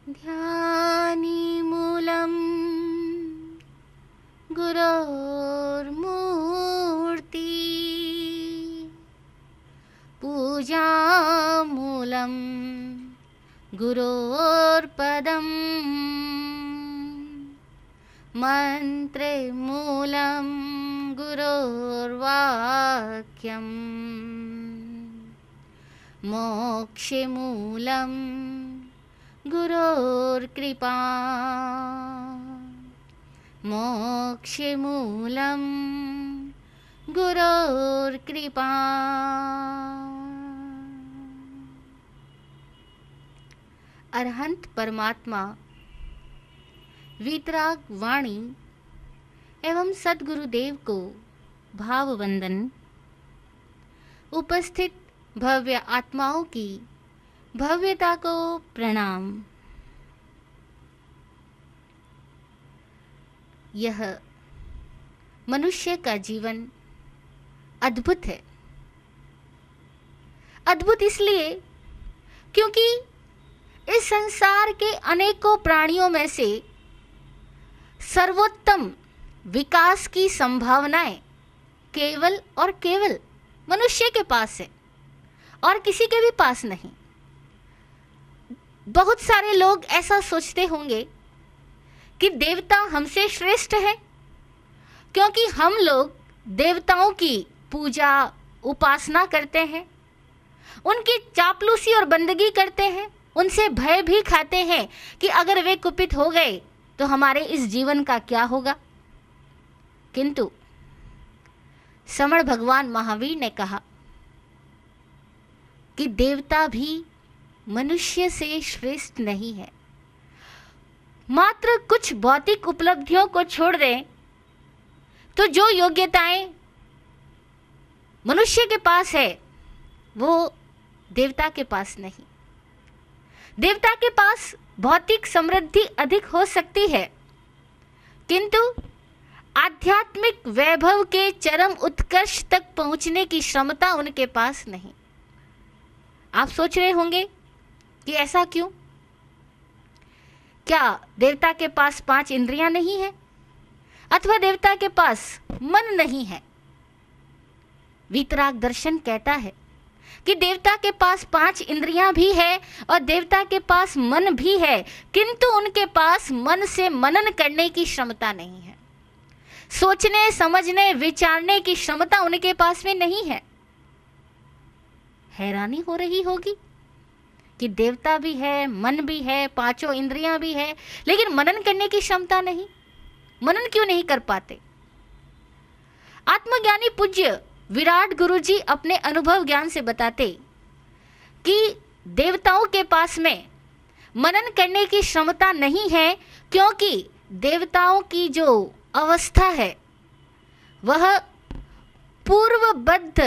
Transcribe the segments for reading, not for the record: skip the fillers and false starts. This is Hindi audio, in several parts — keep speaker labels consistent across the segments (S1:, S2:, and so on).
S1: ध्यानीमूलं गुरोर्मूर्ति पूजामूलं गुरोर्पदम् मन्त्रमूलं गुरोर्वाक्यम् मोक्षमूलं गुरोर्कृपा मोक्षमूलं गुरोर्कृपा। अरहंत परमात्मा वीतराग वाणी एवं सद्गुरुदेव को भाव वंदन। उपस्थित भव्य आत्माओं की भव्यता को प्रणाम। यह मनुष्य का जीवन अद्भुत है। अद्भुत इसलिए क्योंकि इस संसार के अनेकों प्राणियों में से सर्वोत्तम विकास की संभावनाएं केवल और केवल मनुष्य के पास है और किसी के भी पास नहीं। बहुत सारे लोग ऐसा सोचते होंगे कि देवता हमसे श्रेष्ठ है क्योंकि हम लोग देवताओं की पूजा उपासना करते हैं, उनकी चापलूसी और बंदगी करते हैं, उनसे भय भी खाते हैं कि अगर वे कुपित हो गए तो हमारे इस जीवन का क्या होगा। किंतु समण भगवान महावीर ने कहा कि देवता भी मनुष्य से श्रेष्ठ नहीं है। मात्र कुछ भौतिक उपलब्धियों को छोड़ दें तो जो योग्यताएं मनुष्य के पास है वो देवता के पास नहीं। देवता के पास भौतिक समृद्धि अधिक हो सकती है किंतु आध्यात्मिक वैभव के चरम उत्कर्ष तक पहुंचने की क्षमता उनके पास नहीं। आप सोच रहे होंगे कि ऐसा क्यों? क्या देवता के पास 5 इंद्रियां नहीं है अथवा देवता के पास मन नहीं है? वीतराग दर्शन कहता है कि देवता के पास 5 इंद्रियां भी है और देवता के पास मन भी है किंतु उनके पास मन से मनन करने की क्षमता नहीं है। सोचने समझने विचारने की क्षमता उनके पास में नहीं है। हैरानी हो रही होगी कि देवता भी है, मन भी है, 5 इंद्रियां भी है, लेकिन मनन करने की क्षमता नहीं। मनन क्यों नहीं कर पाते? आत्मज्ञानी पूज्य विराट गुरु जी अपने अनुभव ज्ञान से बताते कि देवताओं के पास में मनन करने की क्षमता नहीं है क्योंकि देवताओं की जो अवस्था है वह पूर्वबद्ध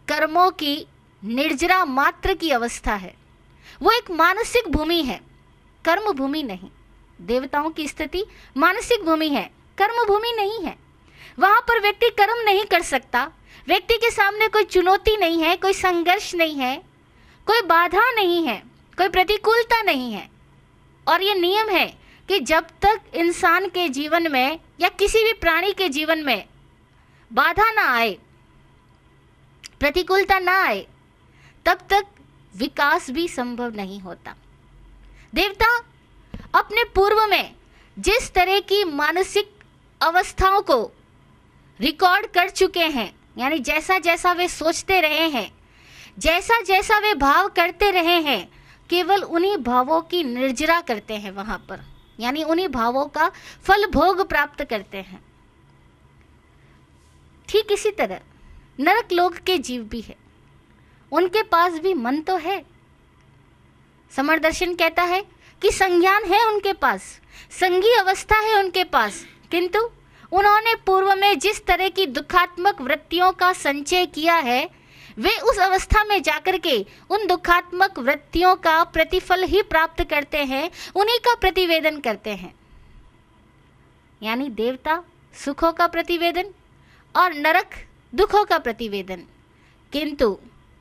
S1: कर्मों की निर्जरा मात्र की अवस्था है। वो एक मानसिक भूमि है, कर्म भूमि नहीं। देवताओं की स्थिति मानसिक भूमि है, कर्म भूमि नहीं है। वहां पर व्यक्ति कर्म नहीं कर सकता, व्यक्ति के सामने कोई चुनौती नहीं है, कोई संघर्ष नहीं है, कोई बाधा नहीं है, कोई प्रतिकूलता नहीं है। और ये नियम है कि जब तक इंसान के जीवन में या किसी भी प्राणी के जीवन में बाधा ना आए, प्रतिकूलता ना आए, तब तक विकास भी संभव नहीं होता। देवता अपने पूर्व में जिस तरह की मानसिक अवस्थाओं को रिकॉर्ड कर चुके हैं, यानी जैसा जैसा वे सोचते रहे हैं, जैसा जैसा वे भाव करते रहे हैं, केवल उन्हीं भावों की निर्जरा करते हैं वहां पर, यानी उन्हीं भावों का फल भोग प्राप्त करते हैं। ठीक इसी तरह नरक लोक के जीव भी है, उनके पास भी मन तो है। समण दर्शन कहता है कि संज्ञान है उनके पास, संगी अवस्था है उनके पास, किंतु उन्होंने पूर्व में जिस तरह की दुखात्मक वृत्तियों का संचय किया है वे उस अवस्था में जाकर के उन दुखात्मक वृत्तियों का प्रतिफल ही प्राप्त करते हैं, उन्हीं का प्रतिवेदन करते हैं। यानी देवता सुखों का प्रतिवेदन और नरक दुखों का प्रतिवेदन, किंतु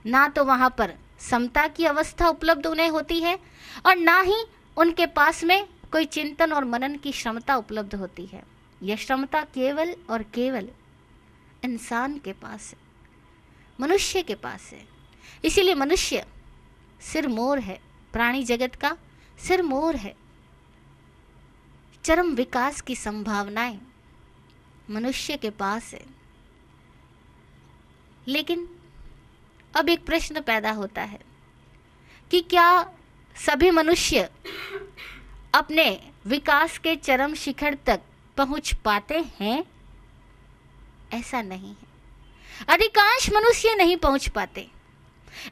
S1: ना तो वहाँ पर समता की अवस्था उपलब्ध उन्हें होती है और ना ही उनके पास में कोई चिंतन और मनन की क्षमता उपलब्ध होती है। यह क्षमता केवल और केवल इंसान के पास है, मनुष्य के पास है। इसीलिए मनुष्य सिर मोर है, प्राणी जगत का सिर मोर है। चरम विकास की संभावनाएं मनुष्य के पास है। लेकिन अब एक प्रश्न पैदा होता है कि क्या सभी मनुष्य अपने विकास के चरम शिखर तक पहुंच पाते हैं? ऐसा नहीं है। अधिकांश मनुष्य नहीं पहुंच पाते।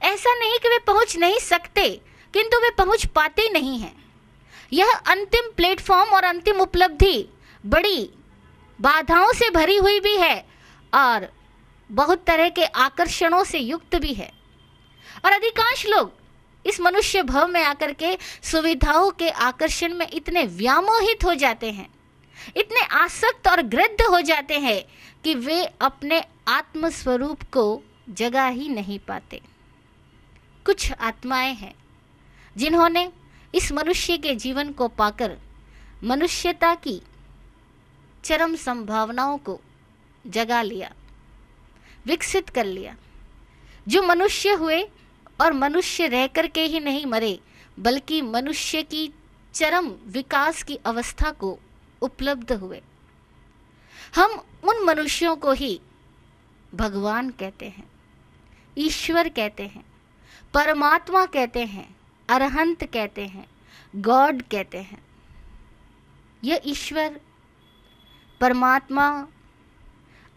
S1: ऐसा नहीं कि वे पहुंच नहीं सकते, किंतु वे पहुंच पाते नहीं हैं। यह अंतिम प्लेटफॉर्म और अंतिम उपलब्धि बड़ी बाधाओं से भरी हुई भी है और बहुत तरह के आकर्षणों से युक्त भी है। और अधिकांश लोग इस मनुष्य भव में आकर के सुविधाओं के आकर्षण में इतने व्यामोहित हो जाते हैं, इतने आसक्त और गृद्ध हो जाते हैं कि वे अपने आत्म स्वरूप को जगा ही नहीं पाते। कुछ आत्माएं हैं जिन्होंने इस मनुष्य के जीवन को पाकर मनुष्यता की चरम संभावनाओं को जगा लिया, विकसित कर लिया, जो मनुष्य हुए और मनुष्य रह कर के ही नहीं मरे, बल्कि मनुष्य की चरम विकास की अवस्था को उपलब्ध हुए। हम उन मनुष्यों को ही भगवान कहते हैं, ईश्वर कहते हैं, परमात्मा कहते हैं, अरहंत कहते हैं, गॉड कहते हैं। यह ईश्वर, परमात्मा,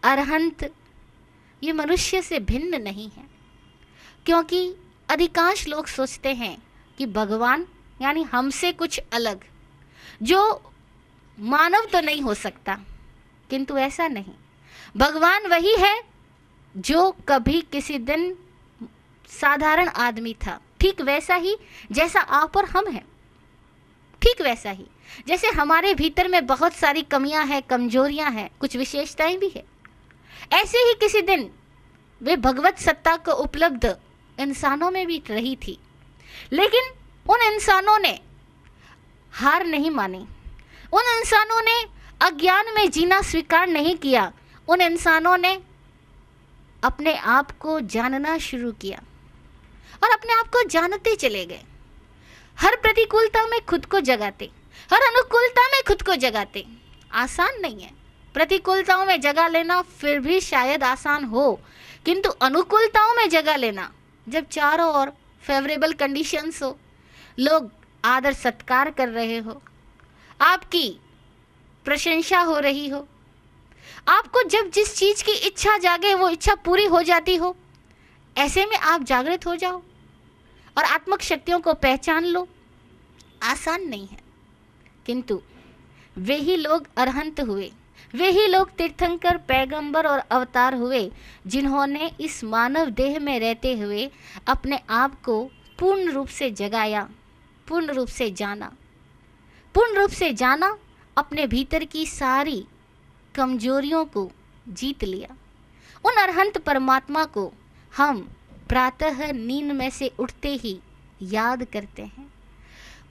S1: अरहंत ये मनुष्य से भिन्न नहीं है, क्योंकि अधिकांश लोग सोचते हैं कि भगवान यानी हमसे कुछ अलग, जो मानव तो नहीं हो सकता। किंतु ऐसा नहीं। भगवान वही है जो कभी किसी दिन साधारण आदमी था, ठीक वैसा ही जैसा आप और हम हैं, ठीक वैसा ही जैसे हमारे भीतर में बहुत सारी कमियां हैं, कमजोरियां हैं, कुछ विशेषताएं भी है, ऐसे ही किसी दिन वे भगवत सत्ता को उपलब्ध इंसानों में भी रही थी। लेकिन उन इंसानों ने हार नहीं मानी, उन इंसानों ने अज्ञान में जीना स्वीकार नहीं किया, उन इंसानों ने अपने आप को जानना शुरू किया और अपने आप को जानते चले गए। हर प्रतिकूलता में खुद को जगाते, हर अनुकूलता में खुद को जगाते। आसान नहीं है, प्रतिकूलताओं में जगह लेना फिर भी शायद आसान हो, किंतु अनुकूलताओं में जगह लेना, जब चारों ओर फेवरेबल कंडीशंस हो, लोग आदर सत्कार कर रहे हो, आपकी प्रशंसा हो रही हो, आपको जब जिस चीज़ की इच्छा जागे वो इच्छा पूरी हो जाती हो, ऐसे में आप जागृत हो जाओ और आत्मिक शक्तियों को पहचान लो। आसान नहीं है, किंतु वे ही लोग अरहंत हुए, वे ही लोग तीर्थंकर, पैगंबर और अवतार हुए जिन्होंने इस मानव देह में रहते हुए अपने आप को पूर्ण रूप से जगाया, पूर्ण रूप से जाना, पूर्ण रूप से जाना, अपने भीतर की सारी कमजोरियों को जीत लिया। उन अरहंत परमात्मा को हम प्रातः नींद में से उठते ही याद करते हैं,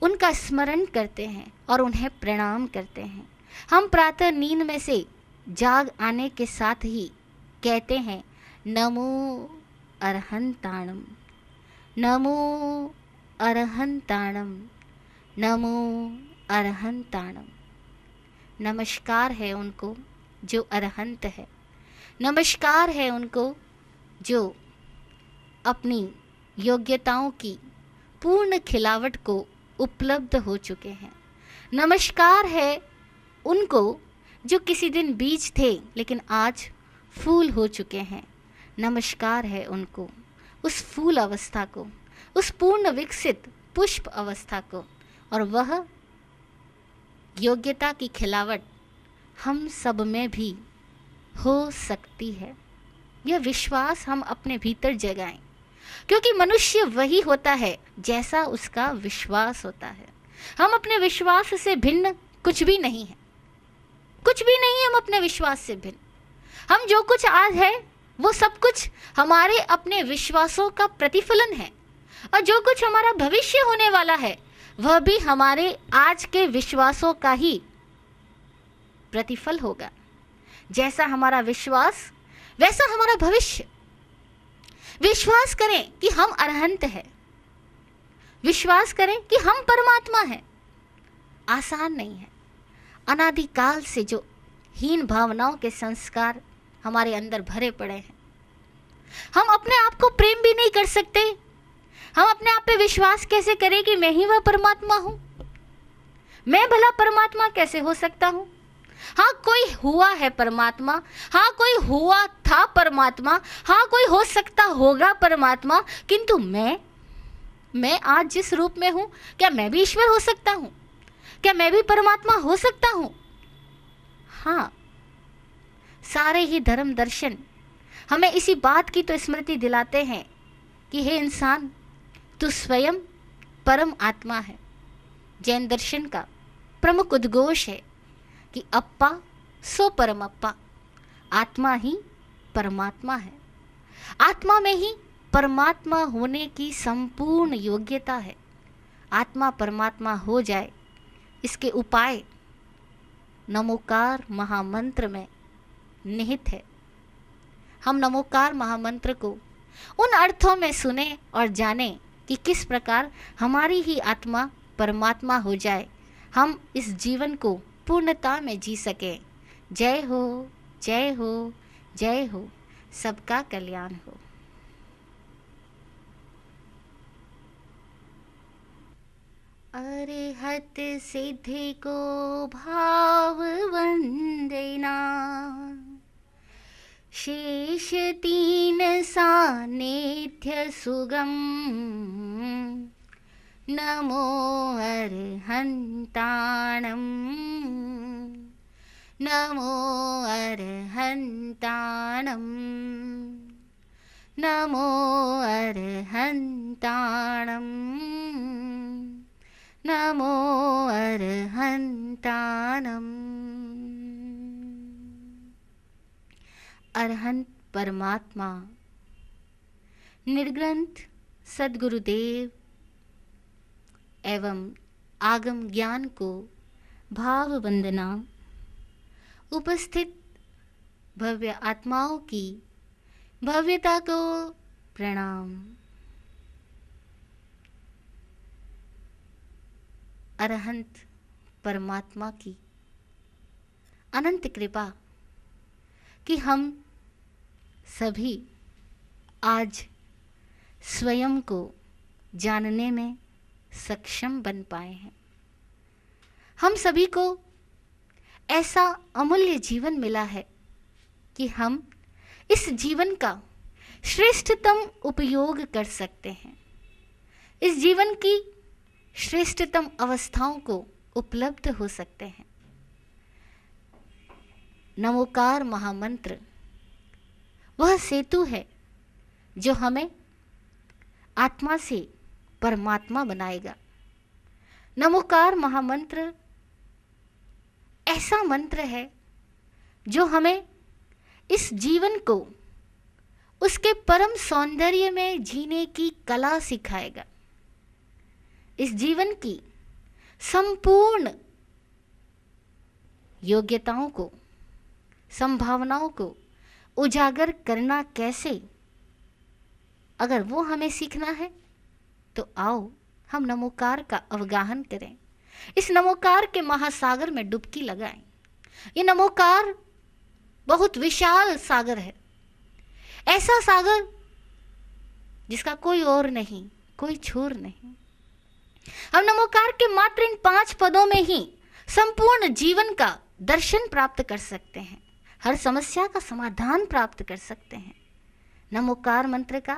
S1: उनका स्मरण करते हैं और उन्हें प्रणाम करते हैं। हम प्रातः नींद में से जाग आने के साथ ही कहते हैं नमो अरहंताणम, नमो अरहंताणम, नमो अरहंताणम। नमस्कार है उनको जो अरहंत है, नमस्कार है उनको जो अपनी योग्यताओं की पूर्ण खिलावट को उपलब्ध हो चुके हैं। नमस्कार है उनको जो किसी दिन बीज थे लेकिन आज फूल हो चुके हैं। नमस्कार है उनको, उस फूल अवस्था को, उस पूर्ण विकसित पुष्प अवस्था को। और वह योग्यता की खिलावट हम सब में भी हो सकती है। यह विश्वास हम अपने भीतर जगाएं, क्योंकि मनुष्य वही होता है जैसा उसका विश्वास होता है। हम अपने विश्वास से भिन्न कुछ भी नहीं है, कुछ भी नहीं है हम अपने विश्वास से भिन्न। हम जो कुछ आज है वो सब कुछ हमारे अपने विश्वासों का प्रतिफलन है, और जो कुछ हमारा भविष्य होने वाला है वह भी हमारे आज के विश्वासों का ही प्रतिफल होगा। जैसा हमारा विश्वास वैसा हमारा भविष्य। विश्वास करें कि हम अरहंत हैं, विश्वास करें कि हम परमात्मा हैं। आसान नहीं है। अनादिकाल से जो हीन भावनाओं के संस्कार हमारे अंदर भरे पड़े हैं, हम अपने आप को प्रेम भी नहीं कर सकते। हम अपने आप पे विश्वास कैसे करें कि मैं ही वह परमात्मा हूं? मैं भला परमात्मा कैसे हो सकता हूं? हाँ, कोई हुआ है परमात्मा, हाँ कोई हुआ था परमात्मा, हाँ कोई हो सकता होगा परमात्मा, किंतु मैं आज जिस रूप में हूं, क्या मैं भी ईश्वर हो सकता हूं? क्या मैं भी परमात्मा हो सकता हूं? हाँ, सारे ही धर्म दर्शन हमें इसी बात की तो स्मृति दिलाते हैं कि हे इंसान, तू स्वयं परम आत्मा है। जैन दर्शन का प्रमुख उद्घोष है कि अप्पा सो परम अप्पा, आत्मा ही परमात्मा है। आत्मा में ही परमात्मा होने की संपूर्ण योग्यता है। आत्मा परमात्मा हो जाए, इसके उपाय नमोकार महामंत्र में निहित है। हम नमोकार महामंत्र को उन अर्थों में सुने और जाने कि किस प्रकार हमारी ही आत्मा परमात्मा हो जाए, हम इस जीवन को पूर्णता में जी सकें। जय हो, जय हो, जय हो, सबका कल्याण हो। अरिहत सिद्धि को भाव वंदना, शेष तीन सानिध्य सुगम, नमो अरहंताणं, नमो अरहंताणं, नमो अरहंताणं, नमो अरहंताणं। अरहंत परमात्मा निर्ग्रंथ सद्गुरुदेव एवं आगम ज्ञान को भाव वंदना, उपस्थित भव्य आत्माओं की भव्यता को प्रणाम। अरहंत परमात्मा की अनंत कृपा कि हम सभी आज स्वयं को जानने में सक्षम बन पाए हैं। हम सभी को ऐसा अमूल्य जीवन मिला है कि हम इस जीवन का श्रेष्ठतम उपयोग कर सकते हैं। इस जीवन की श्रेष्ठतम अवस्थाओं को उपलब्ध हो सकते हैं। नमोकार महामंत्र वह सेतु है जो हमें आत्मा से परमात्मा बनाएगा। नमोकार महामंत्र ऐसा मंत्र है जो हमें इस जीवन को उसके परम सौंदर्य में जीने की कला सिखाएगा। इस जीवन की संपूर्ण योग्यताओं को, संभावनाओं को उजागर करना कैसे, अगर वो हमें सीखना है तो आओ हम नमोकार का अवगाहन करें। इस नमोकार के महासागर में डुबकी लगाएं। ये नमोकार बहुत विशाल सागर है, ऐसा सागर जिसका कोई और नहीं, कोई छोर नहीं। हम नमोकार के मात्र इन 5 पदों में ही संपूर्ण जीवन का दर्शन प्राप्त कर सकते हैं, हर समस्या का समाधान प्राप्त कर सकते हैं। नमोकार मंत्र का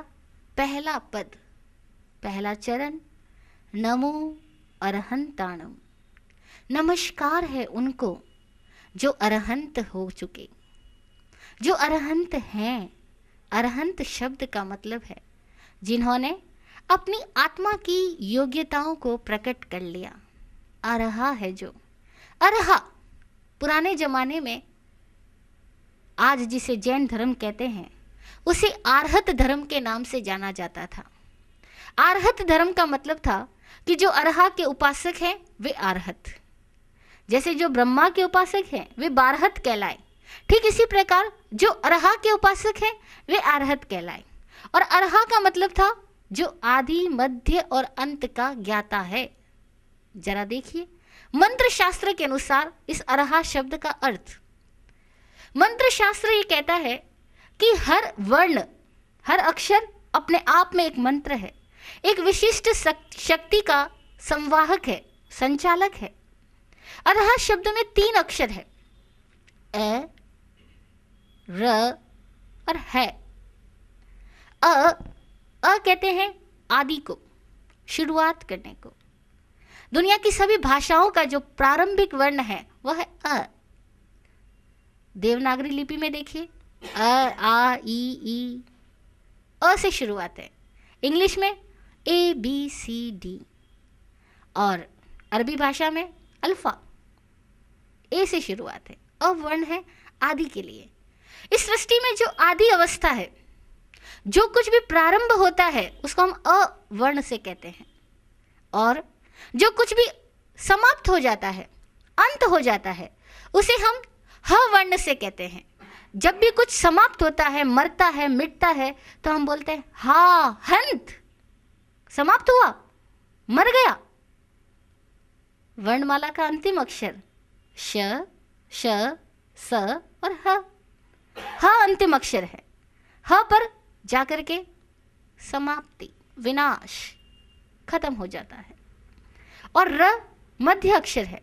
S1: पहला पद, पहला चरण, नमो अरहंताणम। नमस्कार है उनको जो अरहंत हो चुके, जो अरहंत हैं। अरहंत शब्द का मतलब है जिन्होंने अपनी आत्मा की योग्यताओं को प्रकट कर लिया। अरहा है जो, अरहा पुराने जमाने में, आज जिसे जैन धर्म कहते हैं, उसे आर्हत धर्म के नाम से जाना जाता था। आर्हत धर्म का मतलब था कि जो अरहा के उपासक हैं वे आरहत, जैसे जो ब्रह्मा के उपासक हैं वे बारहत कहलाए, ठीक इसी प्रकार जो अरहा के उपासक हैं वे आरहत कहलाए। और अरहा का मतलब था जो आदि मध्य और अंत का ज्ञाता है। जरा देखिए मंत्र शास्त्र के अनुसार इस अरहा शब्द का अर्थ, मंत्र शास्त्र ये कहता है कि हर वर्ण, हर अक्षर अपने आप में एक मंत्र है, एक विशिष्ट शक्ति का संवाहक है, संचालक है। अरहा शब्द में 3 अक्षर है, अ, र और है। अ कहते हैं आदि को, शुरुआत करने को। दुनिया की सभी भाषाओं का जो प्रारंभिक वर्ण है वह है अ। देवनागरी लिपि में देखिए अ, आ, ई, अ से शुरुआत है। इंग्लिश में ए, बी, सी, डी और अरबी भाषा में अल्फा, ए से शुरुआत है। अ वर्ण है आदि के लिए। इस सृष्टि में जो आदि अवस्था है, जो कुछ भी प्रारंभ होता है उसको हम अ वर्ण से कहते हैं, और जो कुछ भी समाप्त हो जाता है, अंत हो जाता है, उसे हम ह वर्ण से कहते हैं। जब भी कुछ समाप्त होता है, मरता है, मिटता है, तो हम बोलते हैं हा, हंत, समाप्त हुआ, मर गया। वर्णमाला का अंतिम अक्षर श, श, स और ह। ह अंतिम अक्षर है, ह पर जाकर के समाप्ति, विनाश, खत्म हो जाता है। और र मध्य अक्षर है।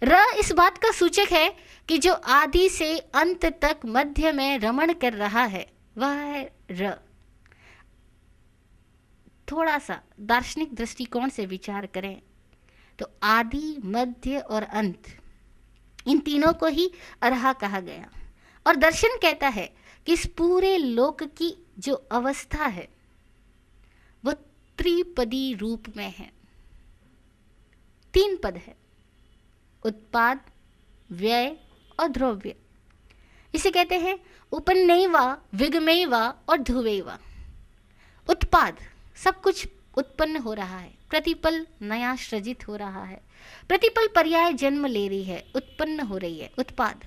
S1: र इस बात का सूचक है कि जो आदि से अंत तक मध्य में रमण कर रहा है वह है र। थोड़ा सा दार्शनिक दृष्टिकोण से विचार करें तो आदि, मध्य और अंत, इन तीनों को ही अरहा कहा गया। और दर्शन कहता है कि इस पूरे लोक की जो अवस्था है वह त्रिपदी रूप में है। 3 पद है, उत्पाद, व्यय और द्रव्य। इसे कहते हैं उपन्नैवा, विगमैवा और ध्रुवैवा। उत्पाद, सब कुछ उत्पन्न हो रहा है, प्रतिपल नया सृजित हो रहा है, प्रतिपल पर्याय जन्म ले रही है, उत्पन्न हो रही है, उत्पाद।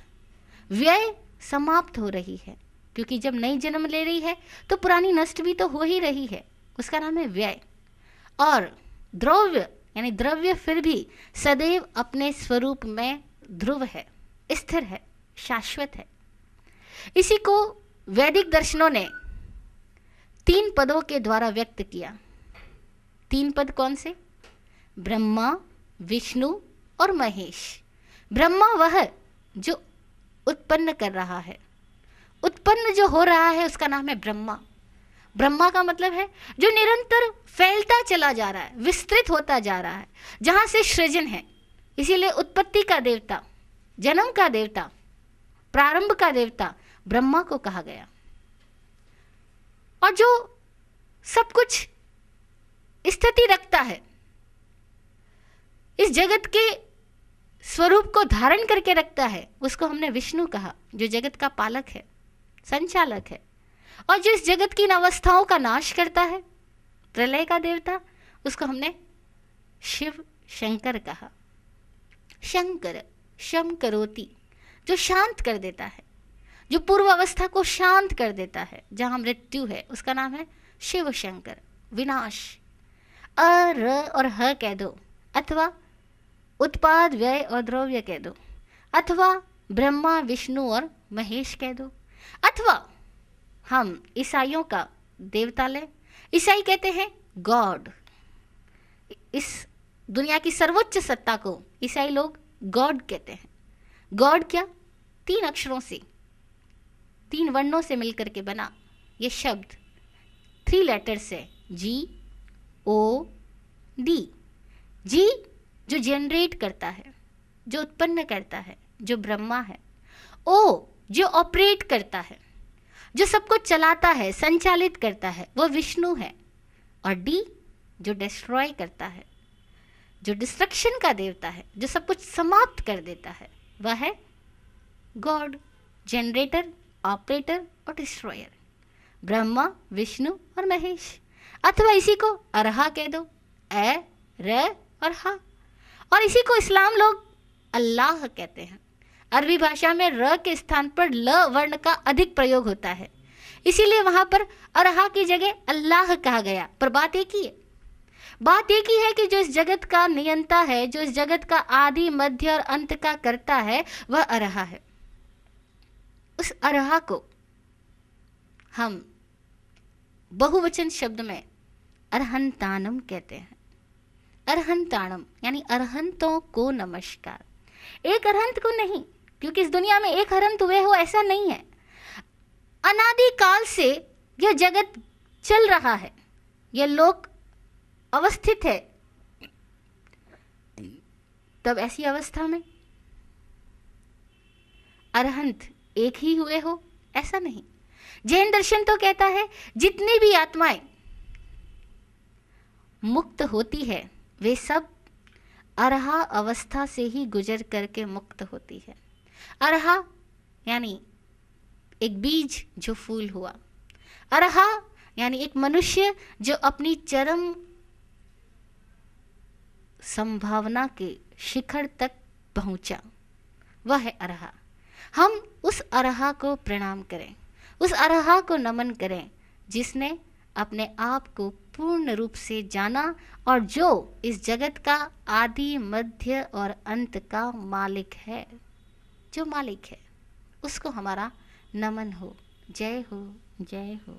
S1: व्यय, समाप्त हो रही है, क्योंकि जब नई जन्म ले रही है तो पुरानी नष्ट भी तो हो ही रही है, उसका नाम है व्यय। और द्रव्य यानी द्रव्य फिर भी सदैव अपने स्वरूप में ध्रुव है, स्थिर है, शाश्वत है। इसी को वैदिक दर्शनों ने 3 पदों के द्वारा व्यक्त किया। 3 पद कौन से? ब्रह्मा, विष्णु और महेश। ब्रह्मा वह जो उत्पन्न कर रहा है, उत्पन्न जो हो रहा है उसका नाम है ब्रह्मा। ब्रह्मा का मतलब है जो निरंतर फैलता चला जा रहा है, विस्तृत होता जा रहा है, जहां से सृजन है। इसीलिए उत्पत्ति का देवता, जन्म का देवता, प्रारंभ का देवता ब्रह्मा को कहा गया। और जो सब कुछ स्थिति रखता है, इस जगत के स्वरूप को धारण करके रखता है, उसको हमने विष्णु कहा, जो जगत का पालक है, संचालक है। और जो इस जगत की इन अवस्थाओं का नाश करता है, प्रलय का देवता, उसको हमने शिव शंकर कहा। शंकर, शम करोति, जो शांत कर देता है, जो पूर्व अवस्था को शांत कर देता है, जहां मृत्यु है, उसका नाम है शिव शंकर। विनाश, अ, र और ह कह दो, अथवा उत्पाद, व्यय और द्रव्य कह दो, अथवा ब्रह्मा, विष्णु और महेश कह दो, अथवा हम ईसाइयों का देवतालय, ईसाई कहते हैं गॉड। इस दुनिया की सर्वोच्च सत्ता को ईसाई लोग गॉड कहते हैं। गॉड क्या? 3 अक्षरों से, 3 वर्णों से मिलकर के बना ये शब्द, 3 लेटर्स है, जी, ओ, डी। जी जो जनरेट करता है, जो उत्पन्न करता है, जो ब्रह्मा है। ओ जो ऑपरेट करता है, जो सबको चलाता है, संचालित करता है, वह विष्णु है। और डी जो डिस्ट्रॉय करता है, जो डिस्ट्रक्शन का देवता है, जो सब कुछ समाप्त कर देता है, वह है गॉड। जनरेटर, ऑपरेटर और डिस्ट्रॉयर, ब्रह्मा, विष्णु और महेश। अथवा इसी को अरहा कह दो, ए, र और हा, और इसी को इस्लाम लोग अल्लाह कहते हैं। अरबी भाषा में र के स्थान पर ल वर्ण का अधिक प्रयोग होता है, इसीलिए वहां पर अरहा की जगह अल्लाह कहा गया। पर बात एक ही है, बात एक ही है कि जो इस जगत का नियंता है, जो इस जगत का आदि मध्य और अंत का करता है, वह अरहा है। उस अरहा को हम बहुवचन शब्द में अरहंतानम कहते हैं। अरहंतानम यानी अरहंतों को नमस्कार। एक अरहंत को नहीं, क्योंकि इस दुनिया में एक अरहंत हुए हो ऐसा नहीं है। अनादि काल से यह जगत चल रहा है, यह लोक अवस्थित है, तब ऐसी अवस्था में अरहंत एक ही हुए हो ऐसा नहीं। जैन दर्शन तो कहता है जितनी भी आत्माएं मुक्त होती है वे सब अरहा अवस्था से ही गुजर करके मुक्त होती है। अरहा यानी एक बीज जो फूल हुआ, अरहा यानी एक मनुष्य जो अपनी चरम संभावना के शिखर तक पहुंचा, वह है अरहा। हम उस अरहा को प्रणाम करें, उस अरहा को नमन करें जिसने अपने आप को पूर्ण रूप से जाना और जो इस जगत का आदि मध्य और अंत का मालिक है, जो मालिक है उसको हमारा नमन हो। जय हो, जय हो।